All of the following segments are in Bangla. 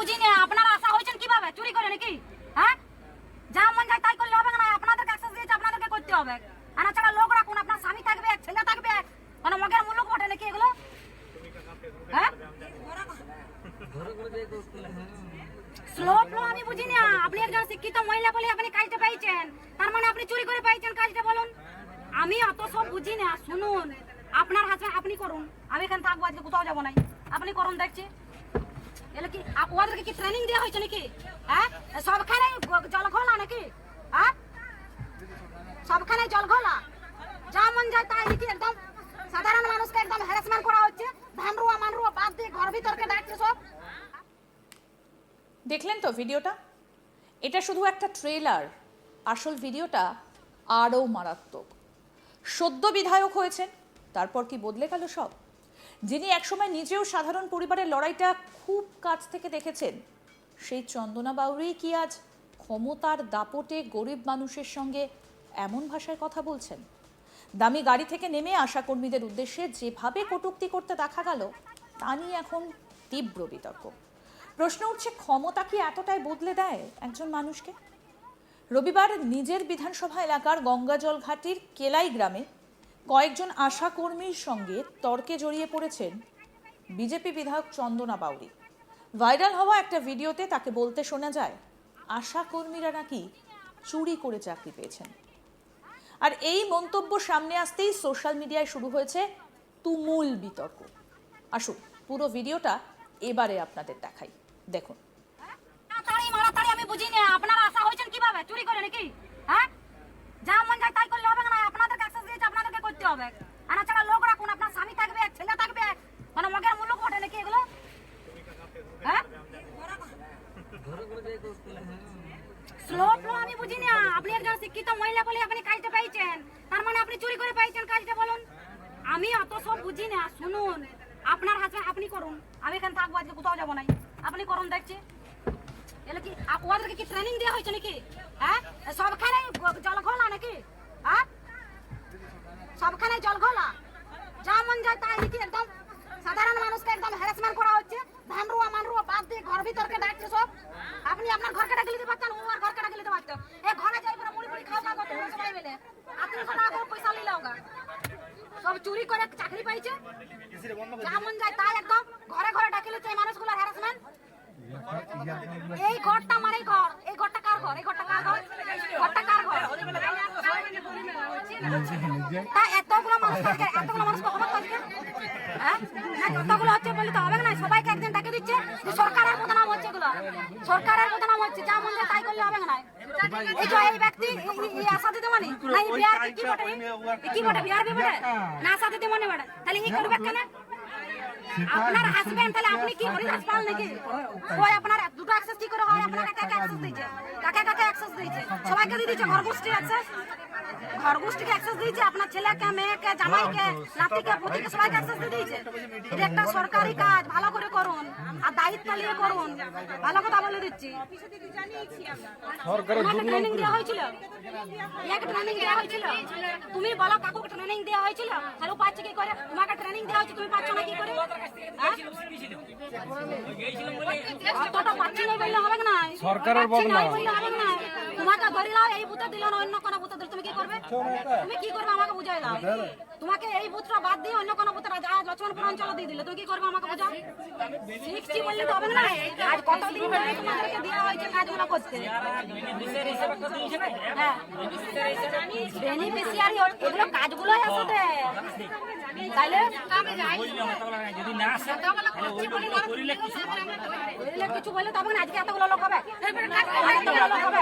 বুঝি না আপনারা আশা হয়েছেন কিভাবে চুরি করে নাকি? হ্যাঁ, যা মন যায় তাই করলে হবে না। আপনাদেরকে অ্যাক্সেস দিয়েছে, আপনাদেরকে করতে হবে। আনা ছাড়া লোক রাখুন, আপনার স্বামী থাকবে, ছেলে থাকবে, মানে মগের মুলুক বটে নাকি এগুলো? হ্যাঁ, স্লো ফ্লো আমি বুঝি না। আপনি একজন শিক্ষিত মহিলা বলে আপনি কাজটা পাইছেন, তার মানে আপনি চুরি করে পাইছেন কাজটা, বলুন। আমি অত সব বুঝি না। শুনুন, আপনার হাজবেন্ড আপনি করুন, আমি এখানে থাকবো, আজকে কোথাও যাবো নাই। আপনি করুন, দেখছি এলে কি ওদেরকে কি ট্রেনিং দেওয়া হয়েছে নাকি? হ্যাঁ, সবখানে জল ঘোলা নাকি? হ্যাঁ, সবখানে জল ঘোলা, যা মন যায় তাই নাকি? একদম সাধারণ মানুষকে একদম হ্যারাসমেন্ট করা হচ্ছে, ধানরুয়া মানরুয়া বাদ দিয়ে ঘর ভিতরকে ডাকছে সব। দেখলেন তো ভিডিওটা? এটা শুধু একটা ট্রেলার, আসল ভিডিওটা আরও মারাত্মক। সদ্য বিধায়ক হয়েছেন, তারপর কি বদলে গেল সব? যিনি একসময় নিজেও সাধারণ পরিবারের লড়াইটা খুব কাছ থেকে দেখেছেন, সেই চন্দনা বাউরি কি আজ ক্ষমতার দাপটে গরিব মানুষের সঙ্গে এমন ভাষায় কথা বলছেন? দামি গাড়ি থেকে নেমে আশাকর্মীদের উদ্দেশ্যে যেভাবে কটূক্তি করতে দেখা গেল, তা নিয়ে এখন তীব্র বিতর্ক। প্রশ্ন উঠছে, ক্ষমতা কি এতটাই বদলে দেয় একজন মানুষকে? রবিবার নিজের বিধানসভা এলাকার গঙ্গাজল ঘাটির কেলাই গ্রামে কয়েকজন আশাকর্মীর সঙ্গে তর্কে জড়িয়ে পড়েছেন বিজেপি বিধায়ক চন্দনা বাউরি। ভাইরাল হওয়া একটা ভিডিওতে তাকে বলতে শোনা যায়, আশাকর্মীরা নাকি চুরি করে চাকরি পেয়েছেন। আর এই মন্তব্য সামনে আসতেই সোশ্যাল মিডিয়ায় শুরু হয়েছে তুমুল বিতর্ক। আসুন পুরো ভিডিওটা এবারে আপনাদের দেখাই, দেখুন। আমি বুঝি না, আপনারা আশা হয়েছেন কিভাবে চুরি করে নাকি? হ্যাঁ, যা মন যায় তাই করলে হবে না। আপনাদেরকে অ্যাক্সেস দিয়েছে, আপনাদেরকে করতে হবে। আনা ছাড়া লোক রাখুন, আপনার স্বামী থাকবে, ছেলে থাকবে, মানে মগের মুলুক বটে নাকি এগুলো? হ্যাঁ, স্লো ফ্লো আমি বুঝি না। আপনি একজন শিক্ষিত মহিলা বলে আপনি কাজটা পাইছেন, তার মানে আপনি চুরি করে পাইছেন কাজটা, বলুন। আমি অত সব বুঝি না। শুনুন, আপনার হাজবেন্ড আপনি করুন, আমি এখানে থাকবো, আজকে কোথাও যাবো নাই। আপনি করুন, দেখছি এলে কি ওদেরকে কি ট্রেনিং দেওয়া হয়েছে নাকি? হ্যাঁ, সবখানে জল ঘোলা নাকি? হ্যাঁ, সবখানে জল ঘোলা, যা মন যায় তাই নাকি? একদম সাধারণ মানুষকে একদম হ্যারাসমেন্ট করা হচ্ছে, ধানরুয়া মানরুয়া বাদ দিয়ে ঘর ভিতরকে ডাকছে সব। আপনি আপনার ঘরকে ডাকে নিতে পারতেন, ও আর ঘরকে ডাকে নিতে পারতো। এই ঘরে যাই করে মুড়ি মুড়ি খাওয়া করতে সবাই মিলে, আপনি টাকা করে পয়সা নিলে হোগা। সব চুরি করে চাকরি পাইছে, যা মন যায় তাই একদম ঘরে ঘরে ডাকে নিচ্ছে এই মানুষগুলোর হ্যারাসমেন্ট। এই ঘরটা আমার, এই ঘর, এই ঘরটা কার ঘর? এই ঘরটা কার ঘর? ঘরটা কার ঘর? তা এতগুলো মানুষ থাকে, এতগুলো মানুষ কখন থাকবে? হ্যাঁ, এতগুলো হচ্ছে বলে তো হবে না। সবাইকে একদিন ডাকে দিচ্ছে, সরকারের বদনাম হচ্ছে এগুলো, সরকারের বদনাম হচ্ছে। যা মন যায় তাই করলে হবে না। এই যে এই ব্যক্তি এই আশা দিতে মানে না, এই বিহার কি বটে? কি বটে বিহার বটে না? আশা দিতে মনে বটে, তাহলে এই করবে কেন? আপনার হাজবেন্ড, তাহলে আপনি কি হরিদাস পাল নাকি? ওই আপনার দুটো অ্যাক্সেস কি করে হয়? আপনার কাকে অ্যাক্সেস দিয়েছে? কাকে কাকে অ্যাক্সেস দিয়েছে? সবাইকে দিয়ে দিয়েছে ঘরগোষ্ঠী অ্যাক্সেস, ঘরগোষ্ঠীকে অ্যাক্সেস দিয়েছে। আপনার ছেলেকে, মেয়েকে, জামাইকে, নাতিকে, পুতিকে সবাইকে অ্যাক্সেস দিয়ে দিয়েছে। এটা একটা সরকারি কাজ, ভালো করে করুন আর দায়িত্ব নিয়ে করুন। ভালো কথা বলে দিচ্ছি। ট্রেনিং দেওয়া হয়েছিল, ইয়াকে ট্রেনিং দেওয়া হয়েছিল। তুমি বলো কাকুকে ট্রেনিং দেওয়া হয়েছিল, তাহলে পাচ্ছে কি করে? তোমাকে ট্রেনিং দেওয়া হয়েছে, তুমি পাচ্ছ না কি করে? অতটা পাচ্ছি না বললে হবে না, সরকারের বদনাম বললে হবে না। তোমাকে ধরে নাও, এই বুথে দিল না, অন্য কোনো বুথে দিল, তুমি কি করবে? তুমি কি করবে আমাকে বুঝাই দাও। তোমাকে এই বুথটা বাদ দিয়ে অন্য কোনো বুথে লক্ষ্মণপুর অঞ্চলে দিয়ে দিলে, তুমি কি করবে আমাকে বুঝাও। শিখছি বললে তো হবে না। আজ কতদিন ধরে তোমাদেরকে দেওয়া হয়েছে কাজগুলো করতে। হ্যাঁ, বেনিফিশিয়ারি এগুলো কাজগুলোই আসতে, তাইলে কিছু বললে তবে না। আজকে এতগুলো লোক হবে, এতগুলো লোক হবে,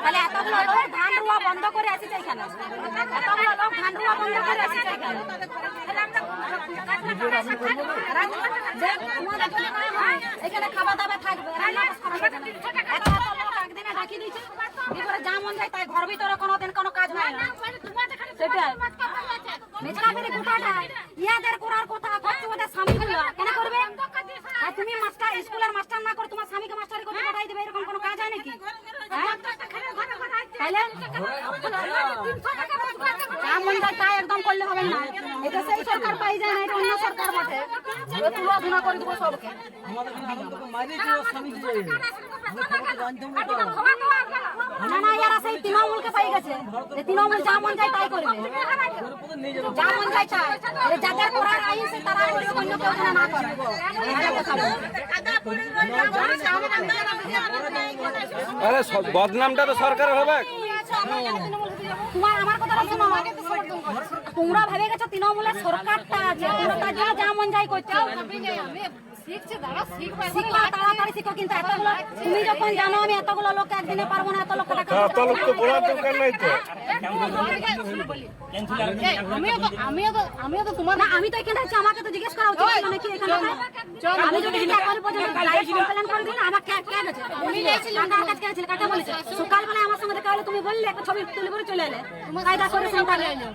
তাহলে এতগুলো লোক ধান রুয়া বন্ধ করে আসিছে এখানে, এতগুলো লোক ধান রুয়া বন্ধ করে আসিছে এখানে। এখানে খাওয়া দাওয়া থাকবে, একদিনে ডাকি দিচ্ছে, যা মন যায় তাই। ঘর ভিতরে কোনোদিন কোনো কাজ হয় না, সেটাই মেজরাবিরি গোটাটা ইয়াদের করার কথা করছে ওদের স্বামীগুলো কেন করবে? আর তুমি মাস্টার, স্কুলের মাস্টার না করে তোমার স্বামীকে মাস্টারি করে পাঠাই দেবে, এরকম কোনো কাজ হয় নাকি? তাহলে যা মন চায় তাই একদম করলে হবে না। এটা সেই সরকার পাই যায় না, এটা অন্য সরকার বটে। তুলো ধুনা করে দেবো সবকে। না না, এরা সেই তৃণমূলকে পাই গেছে। এই তৃণমূল যা মন যায় তাই করবে, যা মন যায় তাই। যাদের করার আইন সে তারা করবে, অন্য কেউ যেন না করে। এটা কথা বলবো। আরে বদনামটা তো সরকারের হবে। তোমার আমার কথাটা শোনো, তোমরা ভেবে গেছো তৃণমূলের সরকারটা আছে, তোমরা তার জন্য যা মন যাই করছো। শিখো, তাড়াতাড়ি শিখো। কিন্তু এতগুলো তুমি যখন জানো আমি এতগুলো লোক একদিনে পারবো না, এত লক্ষ টাকা এত লোক তো বলার দরকার নাই তো। আমিও তো তোমার না, আমি তো এখানে আছি, আমাকে তো জিজ্ঞেস করা উচিত ছিল নাকি এখানে? আমি যদি এটা করে পর্যন্ত লাইভ কমপ্লেন করে দিই, আমাকে কে গেছে? তুমি গেছিলে, কার কাছে গেছিলে, কাকে বলেছে? সকালবেলা আমার সঙ্গে দেখা হলে তুমি বললে, একটা ছবি তুলে করে চলে এলে, কায়দা করে সেন্টারে এলে।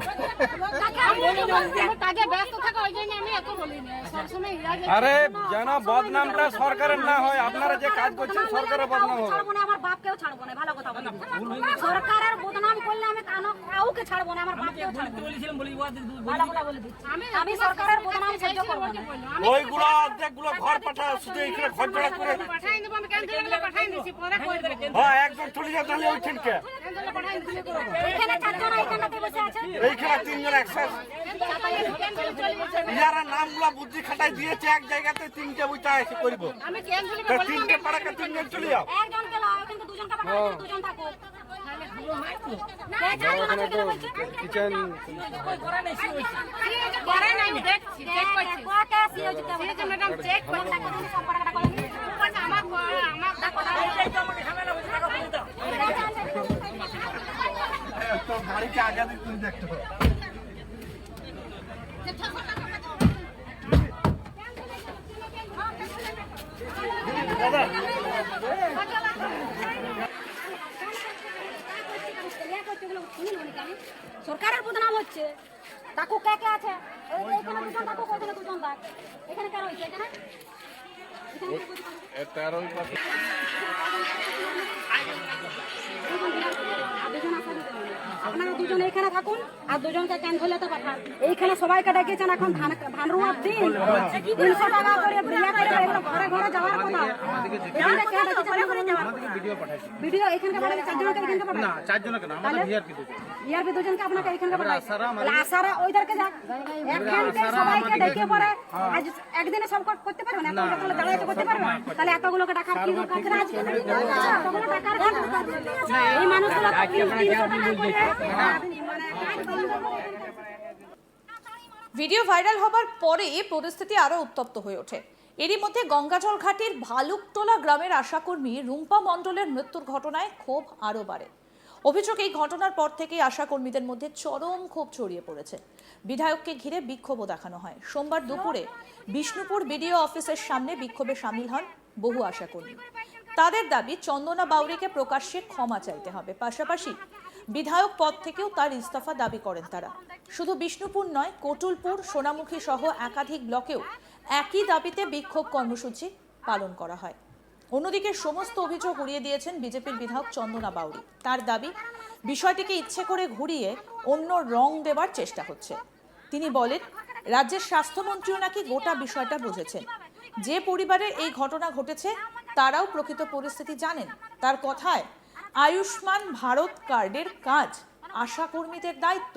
কাজে ব্যস্ত থাকা, ওই জন্য আমি এত বলি না সবসময়। আরে যেন বদনামটা সরকারের না হয়, আপনারা যে কাজ করছেন সরকারের বদনাম হবে। ছাড়বো না, আমার বাপকেও ছাড়বো না, ভালো কথা বলি। সরকারের বদনাম করলে আমি কাউকে ছাড়বো না, আমার বাপকেও ছাড়বো না। ভালো কথা বলে দিচ্ছি, আমি সরকারের বদনাম সহ্য করবো না। ওইগুলো অর্ধেকগুলো ঘর পাঠা, শুধু এইখানে ঘর জড়া করে হ্যাঁ একদম চলে যাও। তাহলে ওইখানকে এখানে চারজন এইখানটাতে বসে আছে। এইখানে তিনজন একসাথে ইয়ারা নামগুলা বুদ্ধি খাটাই দিয়েছে, এক জায়গাতে তিনটে বইটা এসে করবো। তা তিনটে পাড়াকে তিনজন চলে যাও। একজনকে লাও, কিন্তু দুজনকে পাঠাও, দুজন থাকুক। এখানে তো কিচেন বাড়িতে আগে তুমি দেখতে পাবো। সরকারের বদনাম হচ্ছে, তাকু কে কে আছে? এখানে দুজন থাকুক, ওখানে দুজন থাক। এখানে কে রয়েছে? এখানে আপনারা দুজন এখানে থাকুন, আর দুজনকে ক্যান্সেলেতে পাঠান। এইখানে সবাইকে ডেকেছেন, এখন ধান রোয়ার দিন। 300 টাকা করে বিয়া করে এগুলো ঘরে ঘরে যাওয়ার কথা। এখানে কে ডেকেছেন? ভিডিও এখানকে পাঠালে চারজনকে এখানকে পাঠান না, চারজনকে না, আমাদের ভিআরপি দুজনকে আপনাকে এখানকে পাঠান। আসারা ওইদেরকে যাক, এখানকে সবাইকে ডেকে পরে আজ একদিনে সব করতে পারবেন? এতগুলো দাঁড়াই করতে পারবেন? তাহলে এতগুলোকে টাকার কি দরকার ছিল? আজকে এতগুলো টাকার কি দরকার ছিল? এই মানুষগুলো 300 টাকা করে ভিডিও ভাইরাল হবার পরে পরিস্থিতি আরও উত্তপ্ত হয়ে ওঠে। এরই মধ্যে গঙ্গাজল ঘাটির ভালুকটোলা গ্রামের আশাকর্মী রুম্পা মণ্ডলের মৃত্যুর ঘটনায় ক্ষোভ আরও বাড়ে। অভিযোগ, এই ঘটনার পর থেকেই আশাকর্মীদের মধ্যে চরম ক্ষোভ ছড়িয়ে পড়েছে। বিধায়ককে ঘিরে বিক্ষোভও দেখানো হয়। সোমবার দুপুরে বিষ্ণুপুর বিডিও অফিসের সামনে বিক্ষোভে সামিল হন বহু আশাকর্মী। তাদের দাবি চন্দনা বাউরিকে প্রকাশ্যে ক্ষমা চাইতে হবে। পাশাপাশি বিধায়ক পদ থেকেও তার ইস্তফা দাবি করেন তারা। শুধু বিষ্ণুপুর নয়, কটুলপুর, সোনামুখী সহ একাধিক ব্লকেও একই দাবিতে বিক্ষোভ কর্মসূচি পালন করা হয়। অন্যদিকে সমস্ত অভিযোগ উড়িয়ে দিয়েছেন বিজেপির বিধায়ক চন্দনা বাউরি। তার দাবি, বিষয়টিকে ইচ্ছে করে ঘুরিয়ে অন্য রং দেবার চেষ্টা হচ্ছে। তিনি বলেন, রাজ্যের স্বাস্থ্যমন্ত্রীও নাকি গোটা বিষয়টা বুঝেছেন। যে পরিবারের এই ঘটনা ঘটেছে তারাও প্রকৃত পরিস্থিতি জানেন। তার কথায়, আয়ুষ্মান ভারত কার্ডের কাজ আশাকর্মীদের দায়িত্ব,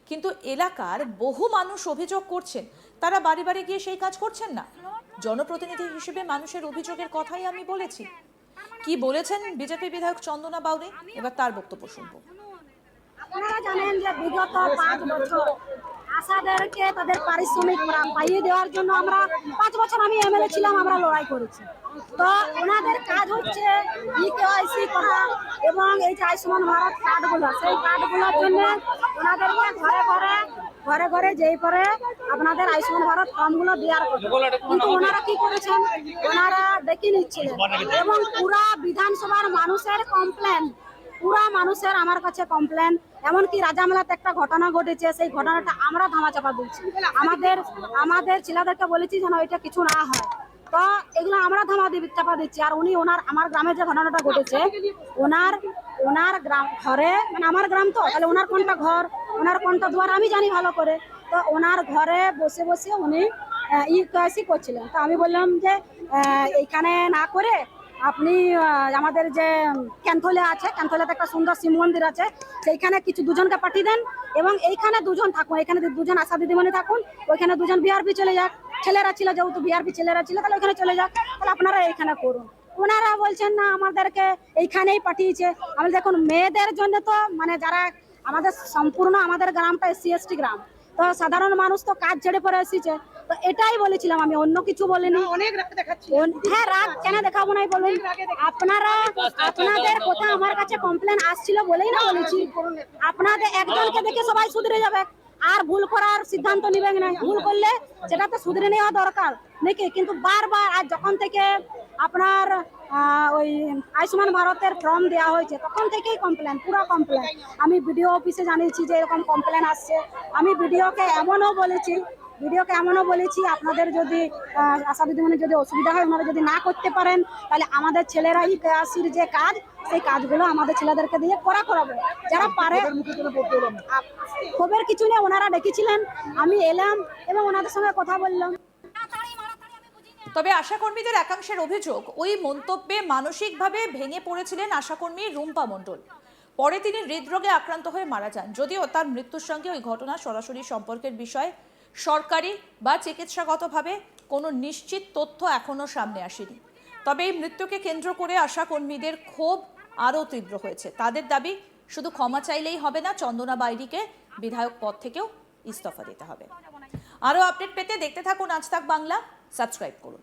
কিন্তু এলাকার বহু মানুষ অভিযোগ করছেন তারা বাড়ি বাড়ি গিয়ে সেই কাজ করছেন না। জনপ্রতিনিধি হিসেবে মানুষের অভিযোগের কথাই আমি বলেছি। কি বলেছেন বিজেপি বিধায়ক চন্দনা বাউরি, এবার তার বক্তব্য শুনবো। আপনারা জানেন যে বিগত 5 বছর আশাদেরকে তাদের পারিশ্রমিক পাইয়ে দেওয়ার জন্য আমরা 5 বছর আমি এমএলএ ছিলাম, আমরা লড়াই করেছি। তো ওনাদের কাজ হচ্ছে ইকেওয়াইসি করা এবং এই যে আয়ুষ্মান ভারত কার্ডগুলো, সেই কার্ডগুলোর জন্য ওনাদেরকে ঘরে ঘরে যেই পরে আপনাদের আয়ুষ্মান ভারত ফর্মগুলো দেওয়ার কথা। কিন্তু ওনারা কি করেছেন, ওনারা ডেকে নিচ্ছিলেন এবং পুরা বিধানসভার মানুষের কমপ্লেন, পুরা মানুষের আমার কাছে কমপ্লেন। এমনকি রাজামেলাতে একটা ঘটনা ঘটেছে, সেই ঘটনাটা আমরা ধামাচাপা দিচ্ছি। আমাদের ছেলেদেরকে বলেছি যেন এটা কিছু না হয়। তো এগুলো আমরা চাপা দিচ্ছি। আর উনি আমার গ্রামে যে ঘটনাটা ঘটেছে, ওনার গ্রাম ঘরে, মানে আমার গ্রাম তো, তাহলে ওনার কোনটা ঘর, ওনার কোনটা দুয়ার আমি জানি ভালো করে। তো ওনার ঘরে বসে বসে উনি ইউকেসি করছিলেন। তো আমি বললাম যে এইখানে না করে আপনি আমাদের যে ক্যান্থলে আছে, ক্যান্থলেতে একটা সুন্দর শিব মন্দির আছে, সেইখানে কিছু দুজনকে পাঠিয়ে দেন এবং এইখানে দুজন থাকুন, এখানে দুজন আশা দিদিমণি থাকুন, ওইখানে দুজন বিআরপি চলে যাক, ছেলেরা ছিল যেহেতু বিআরপি ছেলেরা ছিল, তাহলে ওইখানে চলে যাক, তাহলে আপনারা এইখানে করুন। ওনারা বলছেন না আমাদেরকে এইখানেই পাঠিয়েছে। আমি দেখুন মেয়েদের জন্য তো মানে যারা আমাদের সম্পূর্ণ আমাদের গ্রামটা SC/ST গ্রাম, তো সাধারণ মানুষ তো কাজ ছেড়ে পড়ে এসেছে। তো এটাই বলেছিলাম, আমি অন্য কিছু বলিনি। হ্যাঁ, রাগ কেন দেখাবো নাই বলুন? আপনাদের কথা আমার কাছে কমপ্লেন আসছিল বলেই না বলেছি। আপনাদের একজনকে দেখে সবাই শুধরে যাবে আর ভুল করার সিদ্ধান্ত নিবেন না। ভুল করলে সেটা তো শুধরে নেওয়া দরকার নাকি? কিন্তু বারবার আজ যখন থেকে আপনার ওই আয়ুষ্মান ভারতের ফর্ম দেওয়া হয়েছে তখন থেকেই কমপ্লেন, পুরো কমপ্লেন। আমি বিডিও অফিসে জানিয়েছি যে এরকম কমপ্লেন আসছে। আমি ভিডিওকে এমনও বলেছি আপনাদের যদি আশা দিদিমণি যদি অসুবিধা হয়, ওনারা যদি না করতে পারেন, তাহলে আমাদের ছেলেরা ইউকেসির যে কাজ, সেই কাজগুলো আমাদের ছেলেদেরকে দিয়ে করাবো। যারা পারে, খবর কিছু নেই, ওনারা ডেকেছিলেন, আমি এলাম এবং ওনাদের সঙ্গে কথা বললাম। তবে আশাকর্মীদের একাংশের অভিযোগ, ওই মন্তব্যে মানসিকভাবে ভেঙে পড়েছিলেন আশাকর্মী রুম্পা মণ্ডল। পরে তিনি হৃদরোগে আক্রান্ত হয়ে মারা যান। যদিও তার মৃত্যুর সঙ্গে ওই ঘটনা সরাসরি সম্পর্কের বিষয়ে সরকারি বা চিকিৎসাগতভাবে কোনো নিশ্চিত তথ্য এখনো সামনে আসেনি। তবে এই মৃত্যুকে কেন্দ্র করে আশাকর্মীদের ক্ষোভ আরও তীব্র হয়েছে। তাদের দাবি শুধু ক্ষমা চাইলেই হবে না, চন্দনা বাইরিকে বিধায়ক পদ থেকেও ইস্তফা দিতে হবে। আরও আপডেট পেতে দেখতে থাকুন আজ তাক বাংলা, সাবস্ক্রাইব করুন।